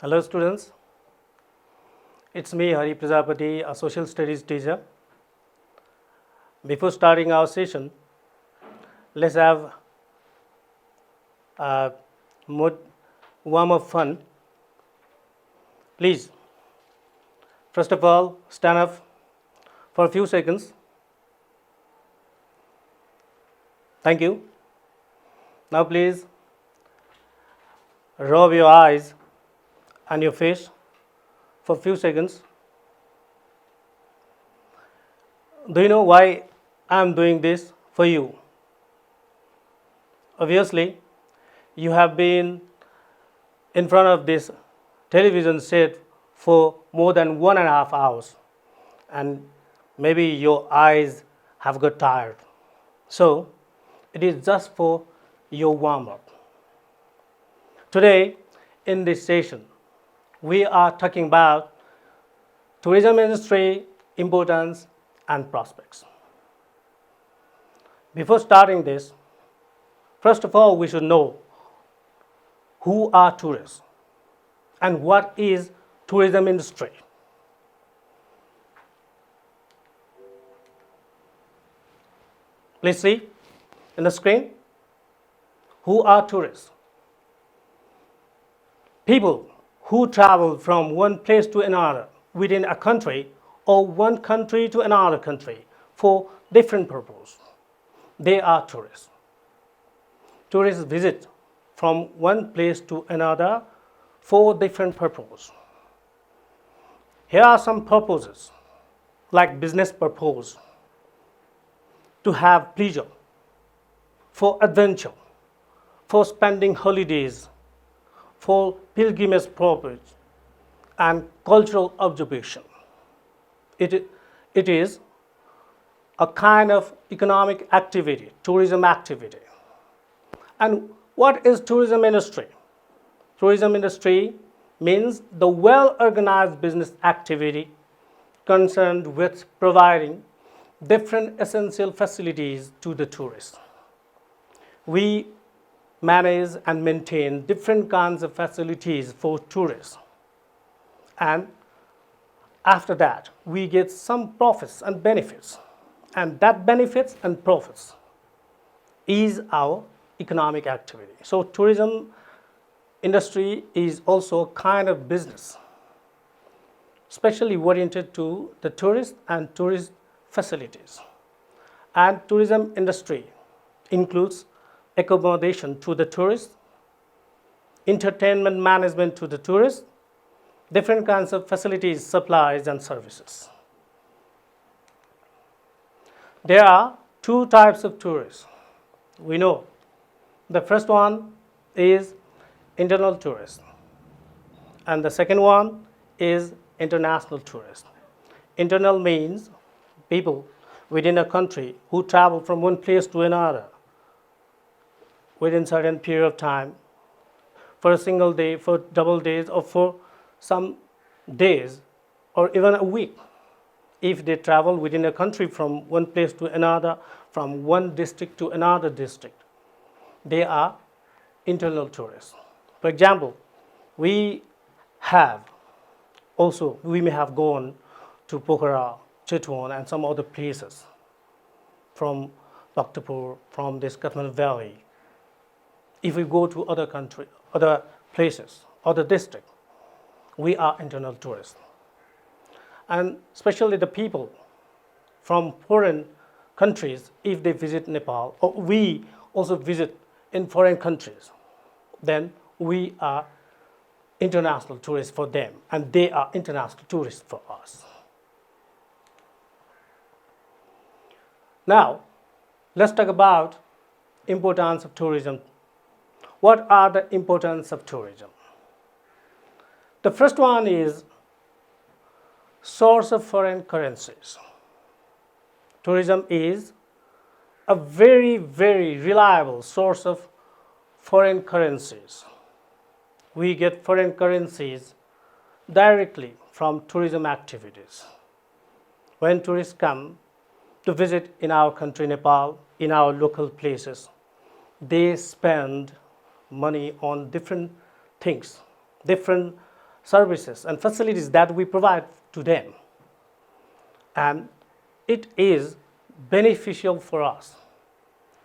Hello students, it's me Hari Prajapati, a social studies teacher. Before starting our session, let's have a warm-up fun. Please, first of all, stand up for a few seconds. Thank you. Now please, rub your eyes and your face for a few seconds. Do you know why I am doing this for you? Obviously, you have been in front of this television set for more than 1.5 hours, and maybe your eyes have got tired. So, it is just for your warm-up. Today, in this session, we are talking about tourism industry, importance, and prospects. Before starting this, first of all, we should know who are tourists and what is tourism industry. Please see in the screen, who are tourists? People who travel from one place to another within a country or one country to another country for different purposes. They are tourists. Tourists visit from one place to another for different purposes. Here are some purposes, like business purpose, to have pleasure, for adventure, for spending holidays, for pilgrimage purpose, and cultural observation. It is a kind of economic activity, tourism activity. And what is tourism industry? Tourism industry means the well-organized business activity concerned with providing different essential facilities to the tourists. We manage and maintain different kinds of facilities for tourists. And after that, we get some profits and benefits. And that benefits and profits is our economic activity. So tourism industry is also a kind of business, especially oriented to the tourist and tourist facilities. And tourism industry includes accommodation to the tourists, entertainment management to the tourists, different kinds of facilities, supplies, and services. There are two types of tourists. We know the first one is internal tourists, and the second one is international tourists. Internal means people within a country who travel from one place to another within a certain period of time, for a single day, for double days, or for some days, or even a week. If they travel within a country from one place to another, from one district to another district, they are internal tourists. For example, we may have gone to Pokhara, Chitwan, and some other places from Bhaktapur, from this Kathmandu Valley. If we go to other country, other places, other districts, we are internal tourists. And especially the people from foreign countries, if they visit Nepal, or we also visit in foreign countries, then we are international tourists for them, and they are international tourists for us. Now, let's talk about importance of tourism. What are the importance of tourism? The first one is source of foreign currencies. Tourism is a very, very reliable source of foreign currencies. We get foreign currencies directly from tourism activities. When tourists come to visit in our country, Nepal, in our local places, they spend money on different things, different services and facilities that we provide to them. And it is beneficial for us.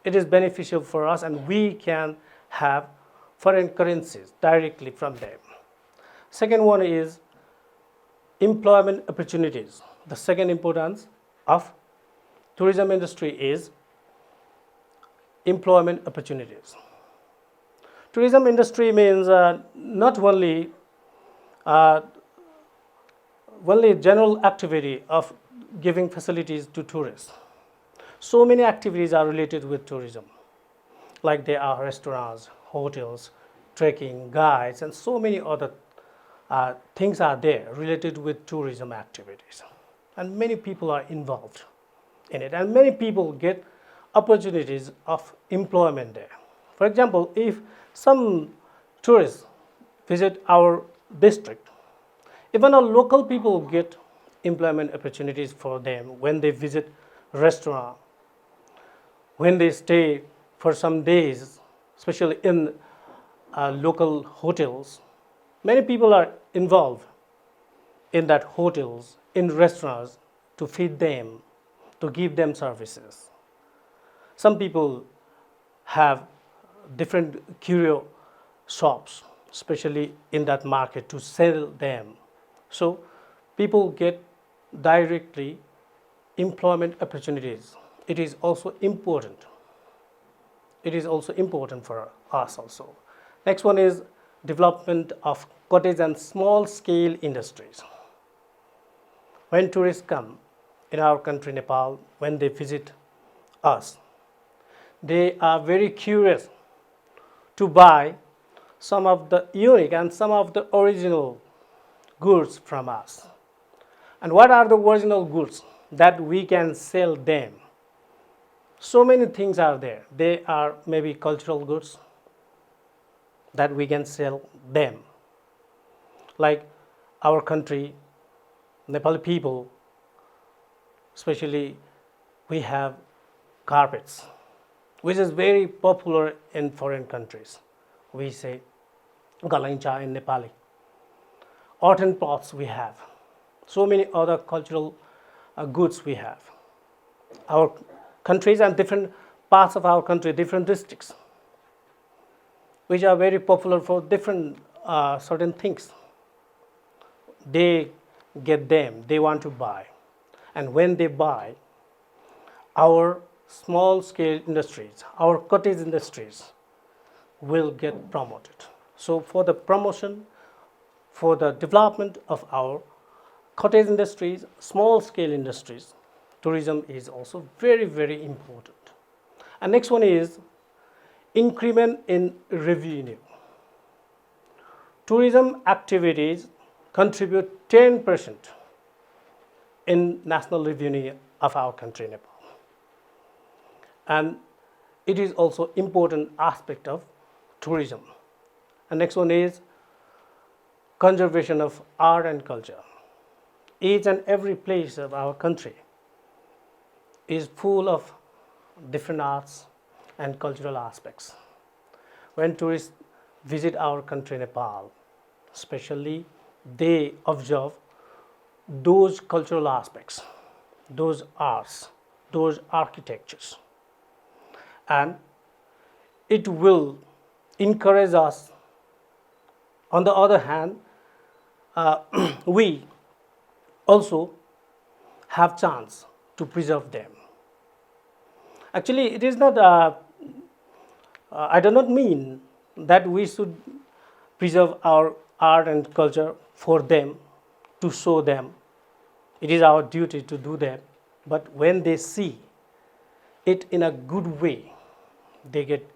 It is beneficial for us, and we can have foreign currencies directly from them. Second one is employment opportunities. The second importance of tourism industry is employment opportunities. Tourism industry means not only general activity of giving facilities to tourists. So many activities are related with tourism, like there are restaurants, hotels, trekking, guides, and so many other things are there related with tourism activities. And many people are involved in it, and many people get opportunities of employment there. For example, if some tourists visit our district, even our local people get employment opportunities for them when they visit restaurant, when they stay for some days, especially in local hotels. Many people are involved in that hotels, in restaurants, to feed them, to give them services. Some people have different curio shops, especially in that market, to sell them. So people get directly employment opportunities. It is also important. It is also important for us also. Next one is development of cottage and small scale industries. When tourists come in our country, Nepal, when they visit us, they are very curious to buy some of the unique and some of the original goods from us. And what are the original goods that we can sell them? So many things are there. They are maybe cultural goods that we can sell them. Like our country, Nepali people, especially we have carpets, which is very popular in foreign countries. We say galancha in Nepali. Earthen pots we have. So many other cultural goods we have. Our countries and different parts of our country, different districts, which are very popular for different certain things. They get them, they want to buy. And when they buy, our small scale industries, our cottage industries will get promoted. So for the promotion, for the development of our cottage industries, small scale industries, tourism is also very, very important. And next one is increment in revenue. Tourism activities contribute 10% in national revenue of our country, Nepal. And it is also important aspect of tourism. And next one is conservation of art and culture. Each and every place of our country is full of different arts and cultural aspects. When tourists visit our country, Nepal, especially, they observe those cultural aspects, those arts, those architectures. And it will encourage us. On the other hand, we also have chance to preserve them. Actually, it is not, I do not mean that we should preserve our art and culture for them, to show them. It is our duty to do that. But when they see it in a good way, they get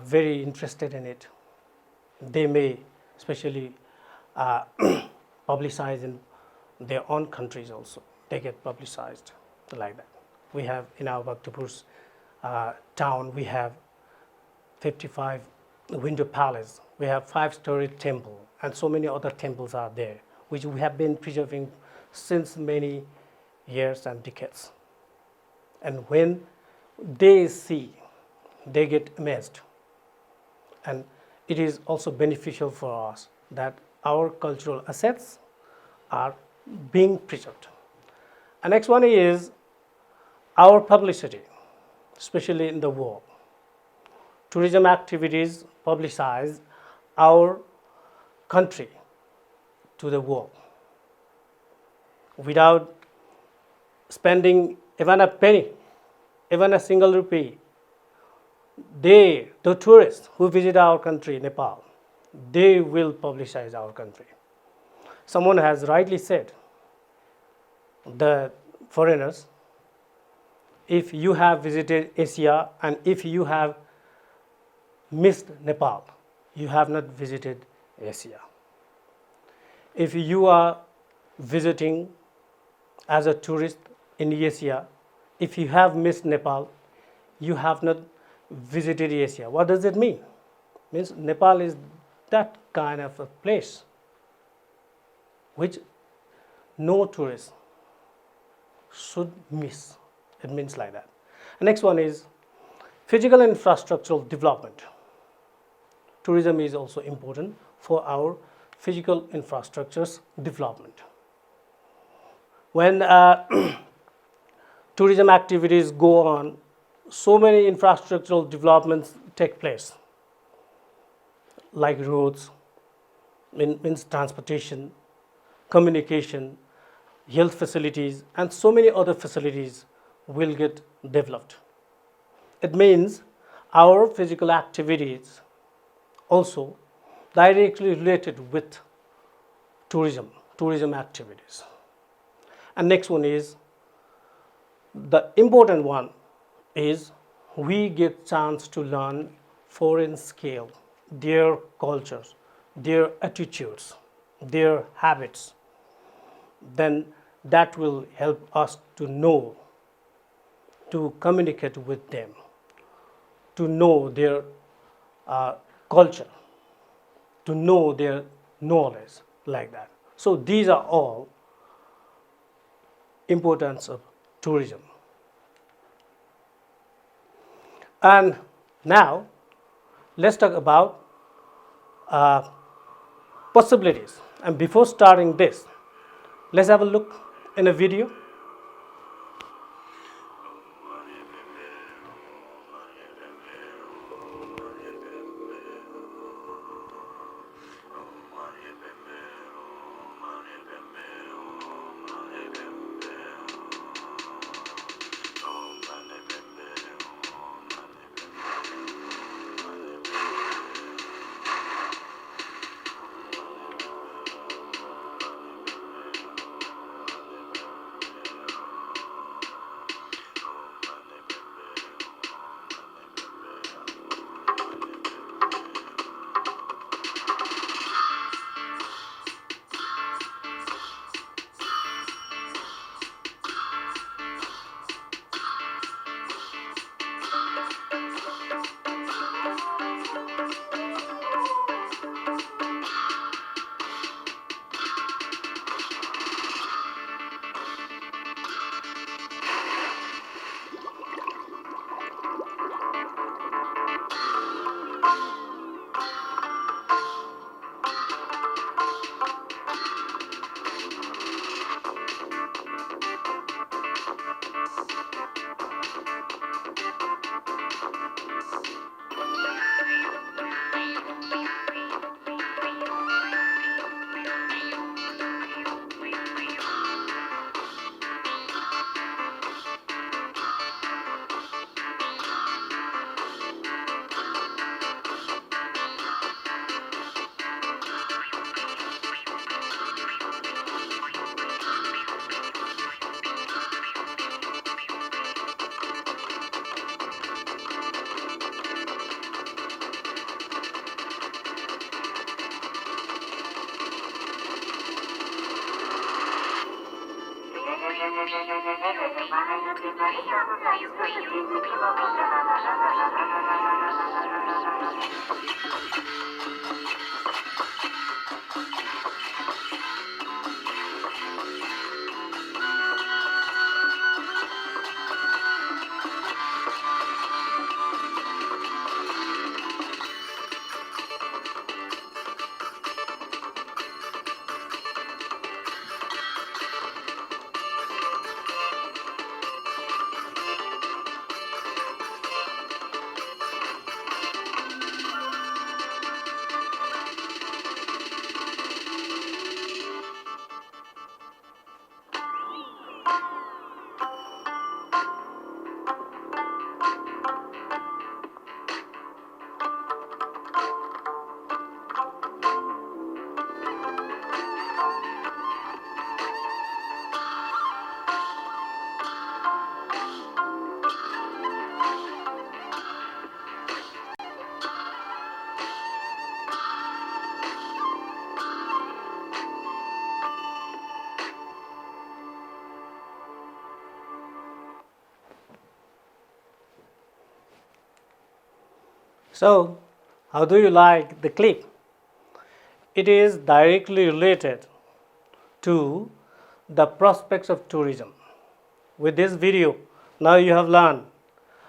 very interested in it. They may especially publicize in their own countries also. They get publicized like that. We have in our Bhaktapur's town, we have 55 window palace. We have 5-story temple, and so many other temples are there, which we have been preserving since many years and decades. And when they see, they get amazed. And it is also beneficial for us that our cultural assets are being preserved. And next one is our publicity, especially in the world. Tourism activities publicize our country to the world. Without spending even a penny, even a single rupee, the tourists who visit our country, Nepal, they will publicize our country. Someone has rightly said, the foreigners, if you have visited Asia and if you have missed Nepal, you have not visited Asia. If you are visiting as a tourist in Asia, if you have missed Nepal, you have not visited Asia. What does it mean? It means Nepal is that kind of a place which no tourist should miss. It means like that. The next one is physical and infrastructural development. Tourism is also important for our physical infrastructures development. When tourism activities go on, so many infrastructural developments take place, like roads, means transportation, communication, health facilities, and so many other facilities will get developed. It means our physical activities also directly related with tourism activities. And next one is, the important one is we get chance to learn foreign scale, their cultures, their attitudes, their habits. Then that will help us to know, to communicate with them, to know their culture, to know their knowledge, like that. So these are all importance of tourism. And now let's talk about possibilities. And before starting this, let's have a look in a video. So, how do you like the clip? It is directly related to the prospects of tourism. With this video, now you have learned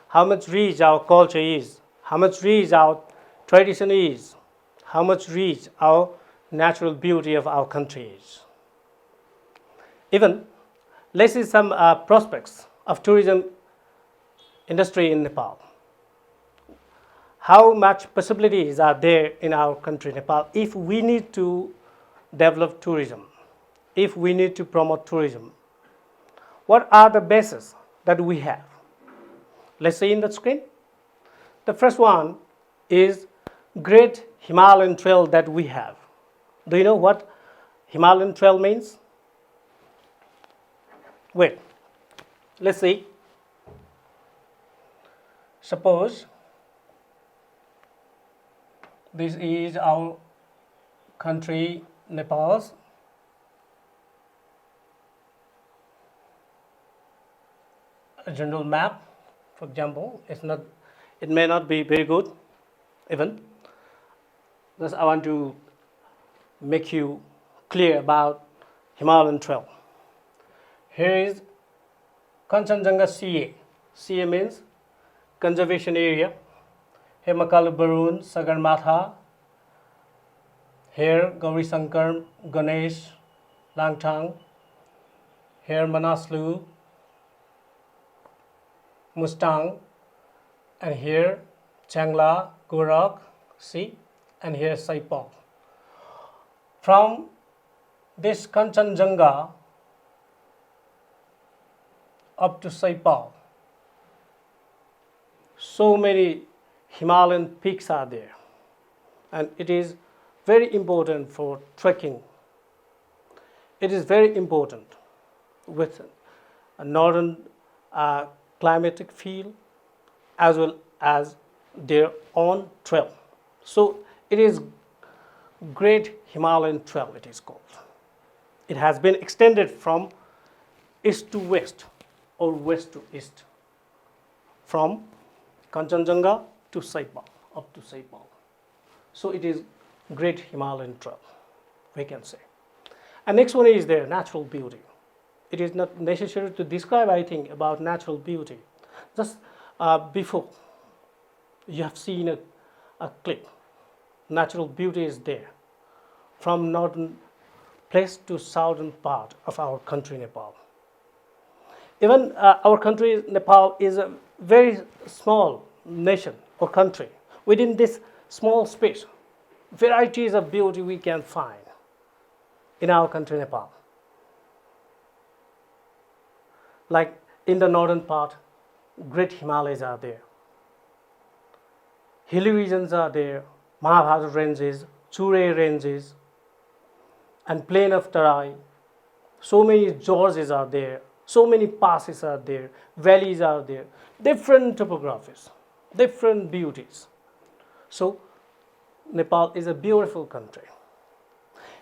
how much rich our culture is, how much rich our tradition is, how much rich our natural beauty of our country is. Even let's see some prospects of tourism industry in Nepal. How much possibilities are there in our country, Nepal, if we need to develop tourism, if we need to promote tourism? What are the bases that we have? Let's see in the screen. The first one is Great Himalayan Trail that we have. Do you know what Himalayan Trail means? Wait, let's see. Suppose this is our country, Nepal's. A general map, for example, it may not be very good even. Thus, I want to make you clear about Himalayan Trail. Here is Kanchenjunga CA. CA means conservation area. Here Makalu Barun, Sagarmatha. Here Gauri Sankar, Ganesh, Langtang. Here Manaslu, Mustang. And here Changla, Gorak, see, and here Saipal. From this Kanchenjunga up to Saipal, so many Himalayan peaks are there, and it is very important for trekking. It is very important with a northern climatic feel as well as their own trail. So it is Great Himalayan Trail, it is called. It has been extended from east to west or west to east, from Kanchenjunga to Saipal, up to Saipal. So it is Great Himalayan Trail, we can say. And next one is their natural beauty. It is not necessary to describe, I think, about natural beauty. Just before, you have seen a clip. Natural beauty is there. From northern place to southern part of our country, Nepal. Even our country, Nepal, is a very small nation or country. Within this small space, varieties of beauty we can find in our country, Nepal. Like in the northern part, great Himalayas are there. Hilly regions are there, Mahabharata ranges, Chure ranges, and plain of Tarai. So many gorges are there, so many passes are there, valleys are there, different topographies, different beauties. So Nepal is a beautiful country.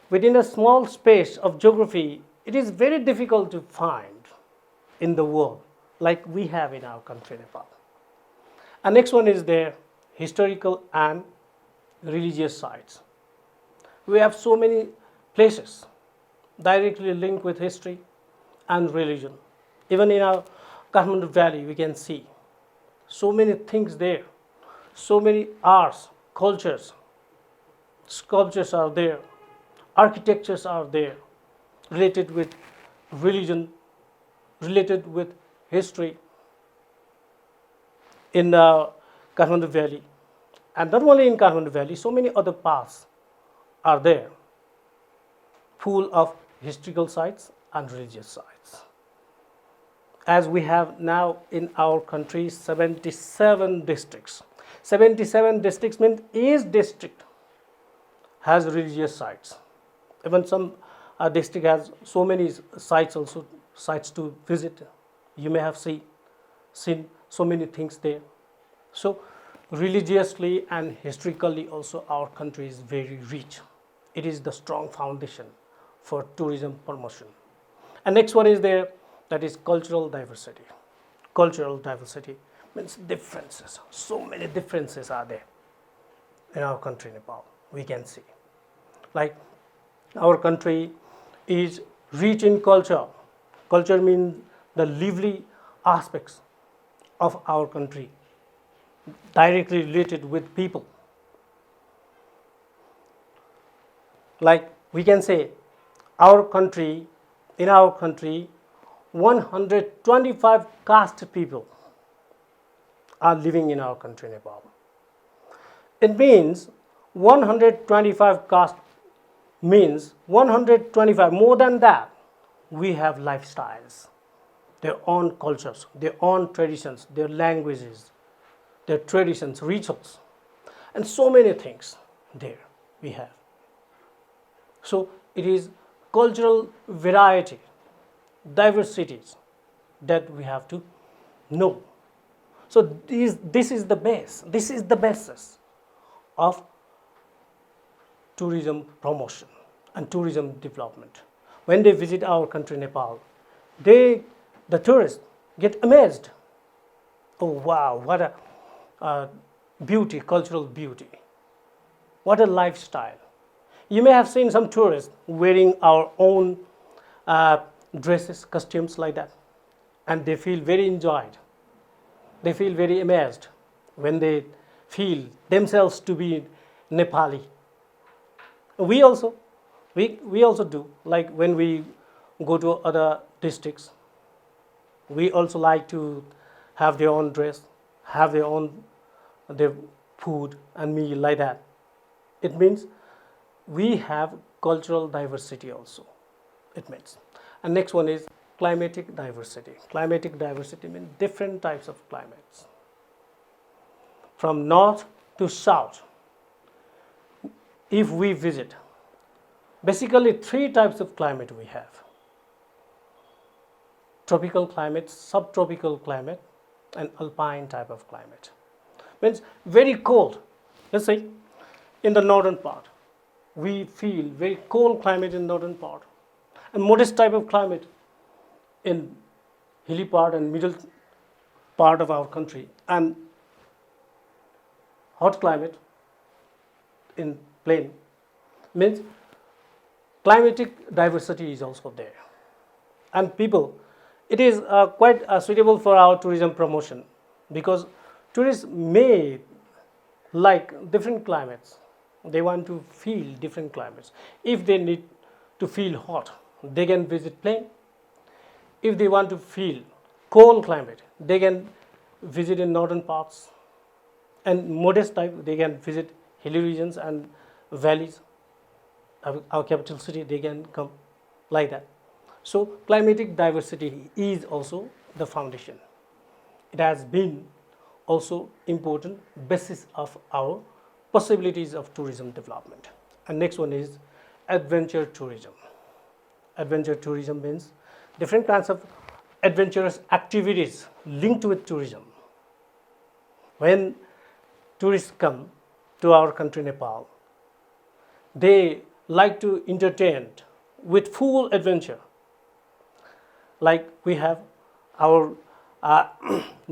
Within a small space of geography, it is very difficult to find in the world like we have in our country, Nepal. And next one is their historical and religious sites. We have so many places directly linked with history and religion. Even in our Kathmandu Valley, we can see so many things there, so many arts, cultures, sculptures are there, architectures are there, related with religion, related with history in Kathmandu Valley. And not only in Kathmandu Valley, so many other paths are there, full of historical sites and religious sites. As we have now in our country 77 districts. 77 districts means each district has religious sites. Even some district has so many sites also, sites to visit. You may have seen so many things there. So religiously and historically also our country is very rich. It is the strong foundation for tourism promotion. And next one is there, that is cultural diversity. Cultural diversity means differences. So many differences are there. in our country, Nepal. We can see. Like our country is rich in culture. Culture means the lively aspects of our country, directly related with people. Like we can say, in our country, 125 caste people are living in our country, Nepal. It means 125 caste means 125, more than that, we have lifestyles, their own cultures, their own traditions, their languages, their traditions, rituals, and so many things there we have. So it is cultural variety, diversities that we have to know. So this is the base, this is the basis of tourism promotion and tourism development. When they visit our country, Nepal, the tourists get amazed. Oh wow, what a beauty, cultural beauty. What a lifestyle. You may have seen some tourists wearing our own dresses, costumes like that, and they feel very enjoyed. They feel very amazed when they feel themselves to be Nepali. We also do, like when we go to other districts, we also like to have their own dress, have their food and meal like that. It means we have cultural diversity also, it means. And next one is climatic diversity. Climatic diversity means different types of climates. From north to south, if we visit, basically 3 types of climate we have. Tropical climate, subtropical climate, and alpine type of climate. Means very cold. Let's say in the northern part, we feel very cold climate in northern part, and modest type of climate in hilly part and middle part of our country, and hot climate in plain. Means climatic diversity is also there, and people, it is quite suitable for our tourism promotion, because tourists may like different climates. They want to feel different climates. If they need to feel hot, they can visit plain. If they want to feel cold climate, they can visit in northern parts, and modest type, they can visit hilly regions and valleys. Our capital city, they can come like that. So climatic diversity is also the foundation. It has been also important basis of our possibilities of tourism development. And next one is adventure tourism. Adventure tourism means different kinds of adventurous activities linked with tourism. When tourists come to our country, Nepal, they like to entertain with full adventure. Like we have our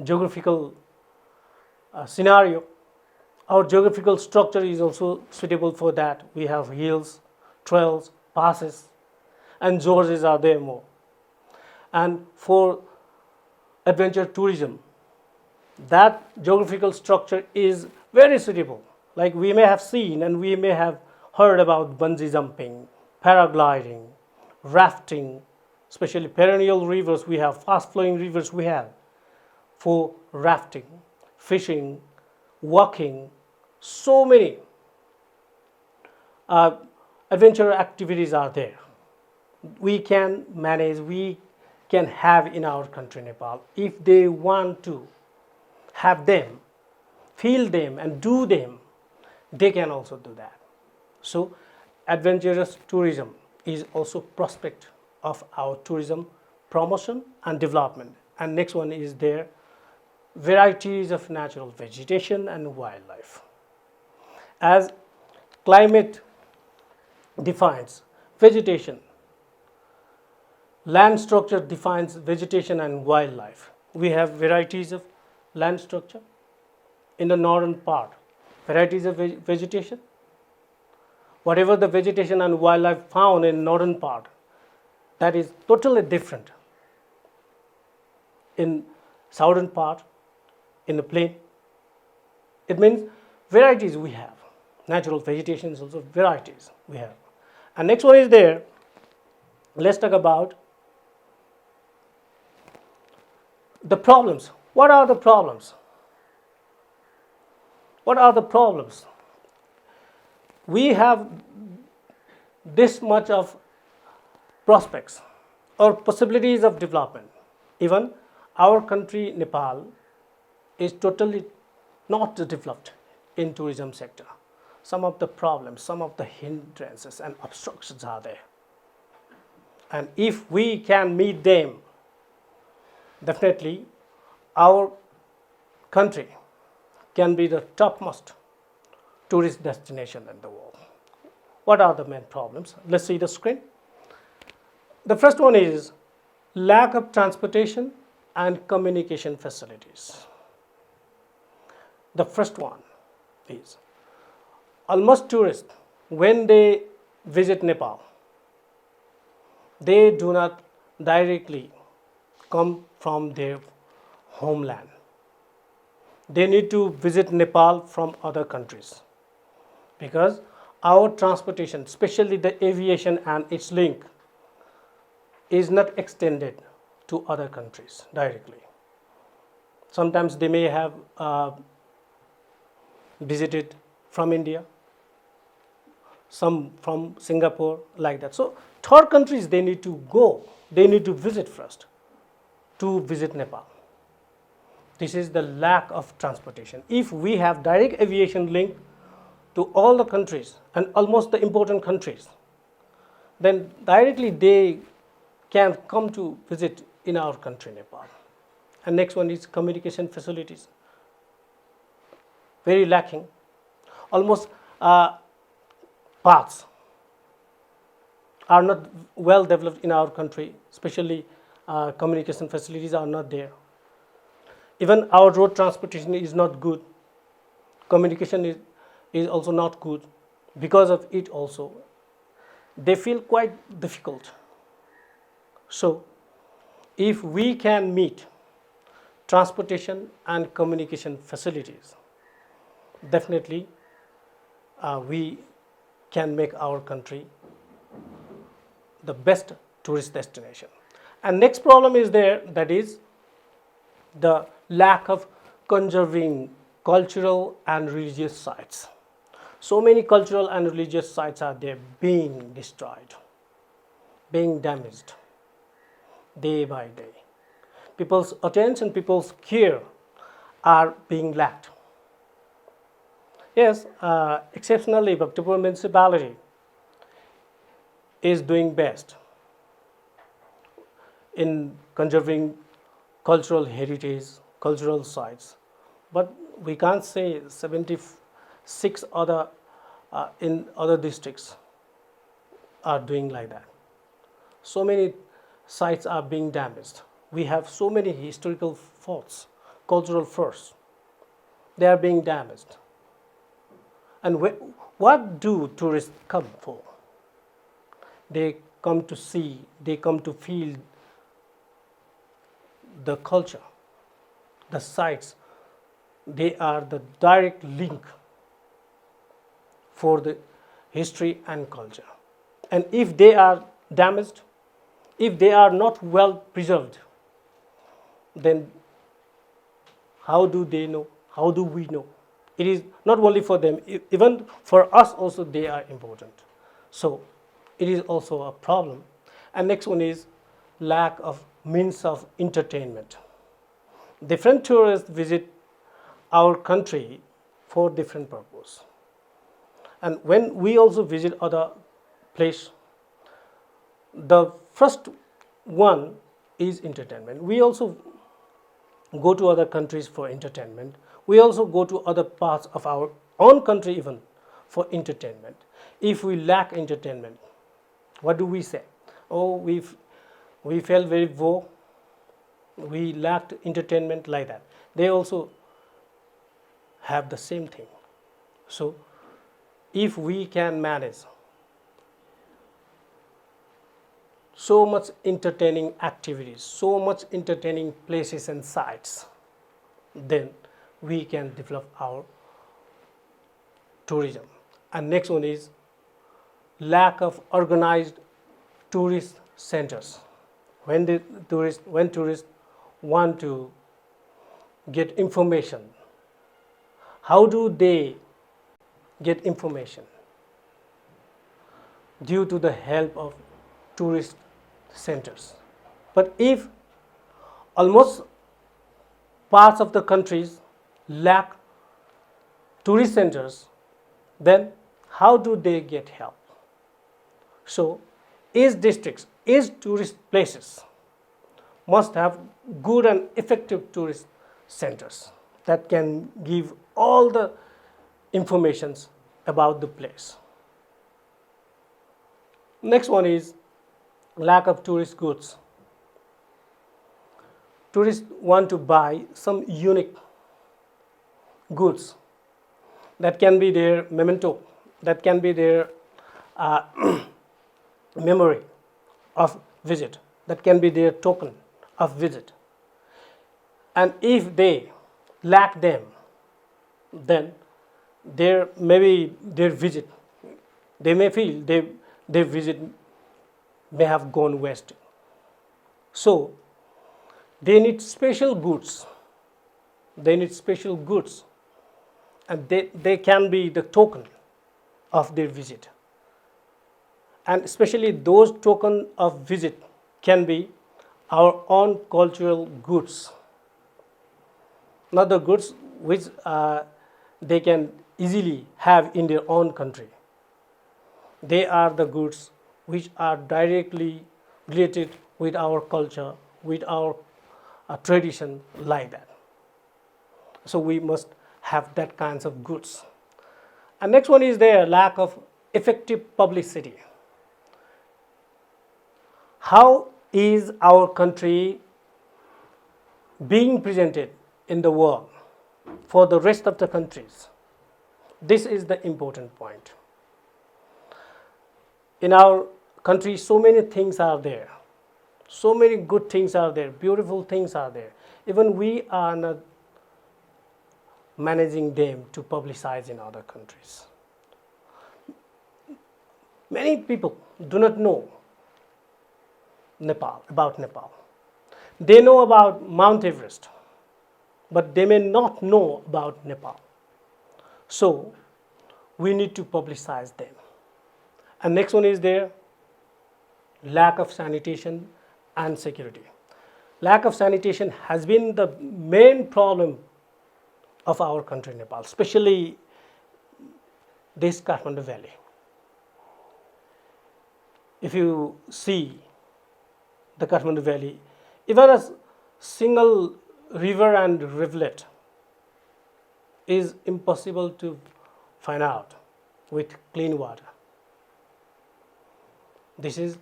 geographical scenario. Our geographical structure is also suitable for that. We have hills, trails, passes, and gorges are there more. And for adventure tourism, that geographical structure is very suitable. Like we may have seen and we may have heard about bungee jumping, paragliding, rafting, especially perennial rivers we have, fast flowing rivers we have. For rafting, fishing, walking, so many adventure activities are there. We can manage, we can have in our country, Nepal. If they want to have them, feel them and do them, they can also do that. So adventurous tourism is also prospect of our tourism promotion and development. And next one is there varieties of natural vegetation and wildlife. As climate defines vegetation, land structure defines vegetation and wildlife. We have varieties of land structure. In the northern part, varieties of vegetation. Whatever the vegetation and wildlife found in northern part, that is totally different in southern part, in the plain. It means varieties we have. Natural vegetation is also varieties we have. And next one is there. Let's talk about the problems. What are the problems? What are the problems? We have this much of prospects or possibilities of development. Even our country, Nepal, is totally not developed in tourism sector. Some of the problems, some of the hindrances and obstructions are there. And if we can meet them, definitely our country can be the topmost tourist destination in the world. What are the main problems? Let's see the screen. The first one is lack of transportation and communication facilities. The first one is almost tourists, when they visit Nepal, they do not directly come from their homeland. They need to visit Nepal from other countries because our transportation, especially the aviation and its link, is not extended to other countries directly. Sometimes they may have visited from India, some from Singapore, like that. So third countries they need to go, they need to visit first to visit Nepal. This is the lack of transportation. If we have direct aviation link to all the countries and almost the important countries, then directly they can come to visit in our country, Nepal. And next one is communication facilities. Very lacking. Almost paths are not well developed in our country, especially communication facilities are not there. Even our road transportation is not good. Communication is also not good. Because of it also, they feel quite difficult. So, if we can meet transportation and communication facilities, definitely we can make our country the best tourist destination. And next problem is there, that is the lack of conserving cultural and religious sites. So many cultural and religious sites are there being destroyed, being damaged day by day. People's attention, people's care are being lacked. Yes, exceptionally, Bhaktapur municipality is doing best in conserving cultural heritage, cultural sites, but we can't say 76 other in other districts are doing like that. So many sites are being damaged. We have so many historical forts, cultural forts. They are being damaged. And what do tourists come for? They come to see, they come to feel the culture, the sites. They are the direct link for the history and culture. And if they are damaged, if they are not well preserved, then how do they know? How do we know? It is not only for them, even for us also they are important. So it is also a problem. And next one is lack of means of entertainment. Different tourists visit our country for different purpose. And when we also visit other place, the first one is entertainment. We also go to other countries for entertainment. We also go to other parts of our own country even for entertainment. If we lack entertainment, what do we say? Oh, we felt very woe, we lacked entertainment, like that. They also have the same thing. So if we can manage so much entertaining activities, so much entertaining places and sites, then we can develop our tourism. And next one is lack of organized tourist centers. When tourists want to get information, how do they get information? Due to the help of tourist centers. But if almost parts of the countries lack tourist centers, then how do they get help? So each districts, each tourist places must have good and effective tourist centers that can give all the informations about the place. Next one is lack of tourist goods. Tourists want to buy some unique goods that can be their memento, that can be their memory of visit, that can be their token of visit. And if they lack them, then maybe their visit, they may feel their visit may have gone west. So they need special goods. They need special goods, and they can be the token of their visit. And especially those token of visit can be our own cultural goods, not the goods which they can easily have in their own country. They are the goods which are directly related with our culture, with our tradition, like that. So we must have that kinds of goods. And next one is their lack of effective publicity. How is our country being presented in the world for the rest of the countries? This is the important point. In our country, so many things are there. So many good things are there, beautiful things are there. Even we are not managing them to publicize in other countries. Many people do not know about Nepal. They know about Mount Everest, but they may not know about Nepal. So we need to publicize them. And next one is there lack of sanitation and security. Lack of sanitation has been the main problem of our country, Nepal, especially this Kathmandu Valley. If you see the Kathmandu Valley, even a single river and rivulet is impossible to find out with clean water. This is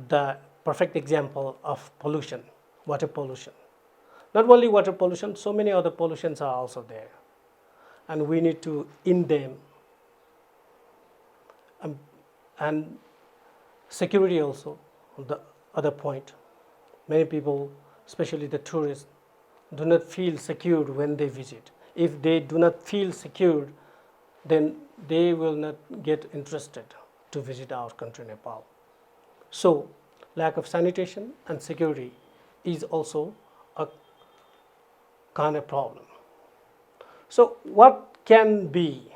the perfect example of pollution, water pollution. Not only water pollution, so many other pollutions are also there. And we need to end them. And security also, the other point. Many people, especially the tourists, do not feel secured when they visit. If they do not feel secured, then they will not get interested to visit our country, Nepal. So, lack of sanitation and security is also a kind of problem. So, what can be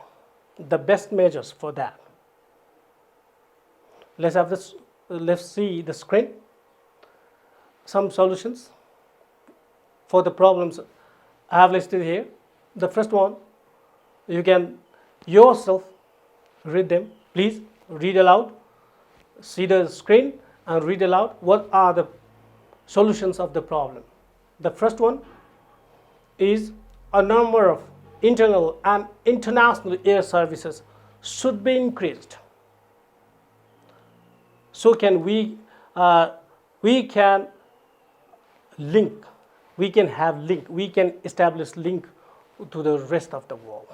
the best measures for that? Let's see the screen. Some solutions for the problems I have listed here. The first one, you can yourself read them. Please read aloud. See the screen and read aloud what are the solutions of the problem. The first one is a number of internal and international air services should be increased. So can we can link, we can establish link to the rest of the world.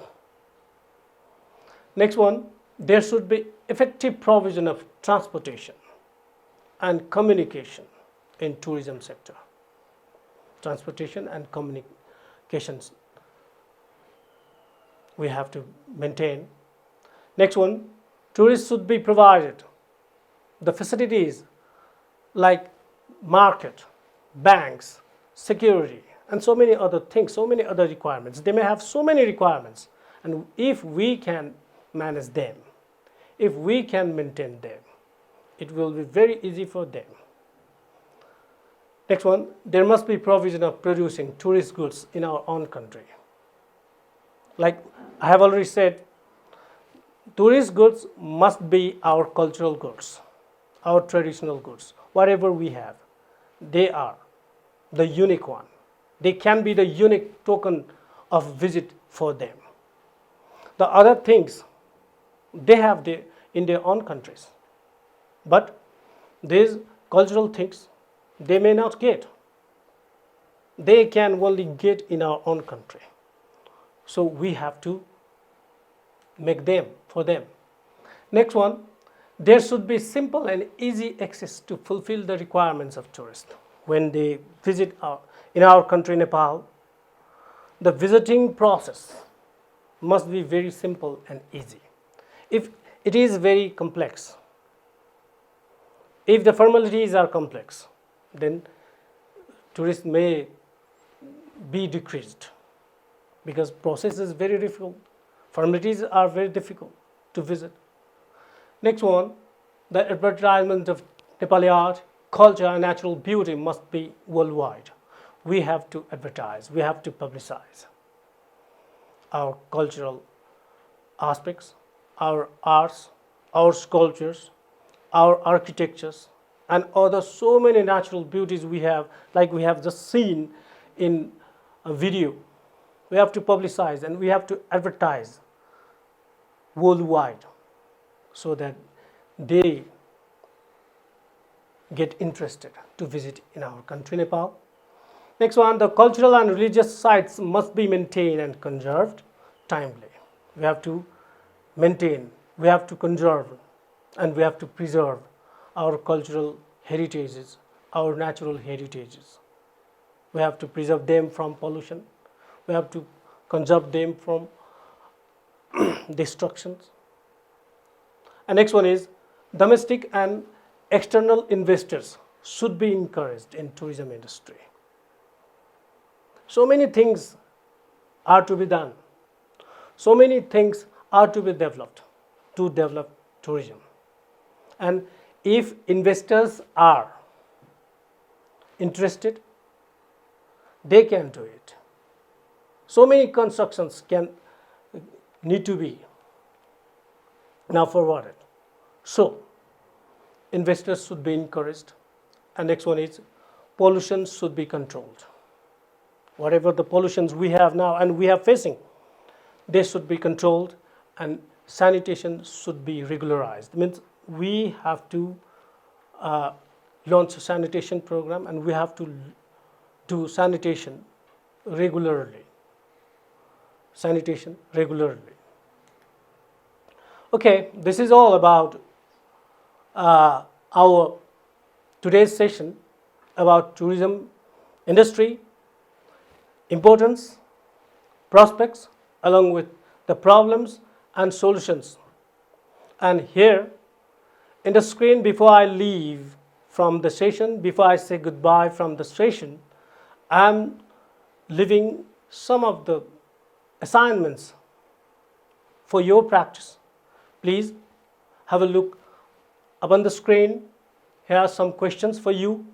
Next one, there should be effective provision of transportation and communication in tourism sector. Transportation and communications we have to maintain. Next one, tourists should be provided the facilities like market, banks, security, and so many other things, so many other requirements. They may have so many requirements, and if we can manage them, if we can maintain them, it will be very easy for them. Next one, there must be provision of producing tourist goods in our own country. Like I have already said, tourist goods must be our cultural goods, our traditional goods. Whatever we have, they are the unique one. They can be the unique token of visit for them. The other things, they have in their own countries. But these cultural things, they may not get. They can only get in our own country. So we have to make them for them. Next one, there should be simple and easy access to fulfill the requirements of tourists. When they visit in our country, Nepal, the visiting process must be very simple and easy. If it is very complex, if the formalities are complex, then tourists may be decreased because process is very difficult. Formalities are very difficult to visit. Next one, the advertisement of Nepali art, culture, and natural beauty must be worldwide. We have to advertise, we have to publicize our cultural aspects, our arts, our sculptures, our architectures, and other so many natural beauties we have, like we have just seen in a video. We have to publicize and we have to advertise worldwide so that they get interested to visit in our country, Nepal. Next one, the cultural and religious sites must be maintained and conserved timely. We have to maintain, we have to conserve, and we have to preserve our cultural heritages, our natural heritages. We have to preserve them from pollution. We have to conserve them from destructions. And next one is domestic and external investors should be encouraged in tourism industry. So many things are to be done. So many things are to be developed to develop tourism. And if investors are interested, they can do it. So many constructions need to be now forwarded. So investors should be encouraged. And next one is pollution should be controlled. Whatever the pollutions we have now and we are facing, they should be controlled, and sanitation should be regularized. Means we have to launch a sanitation program, and we have to do sanitation regularly. Sanitation regularly. Okay, this is all about our today's session about tourism industry, importance, prospects, along with the problems and solutions. And here in the screen, before I leave from the session, before I say goodbye from the session, I am leaving some of the assignments for your practice. Please have a look up on the screen. Here are some questions for you.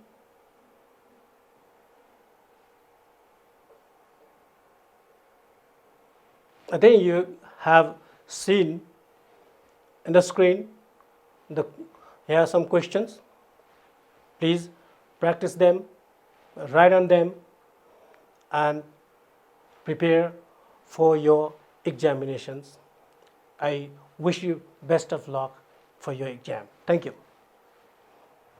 I think you have seen in the screen, here are some questions. Please practice them, write on them, and prepare for your examinations. I wish you best of luck for your exam. Thank you.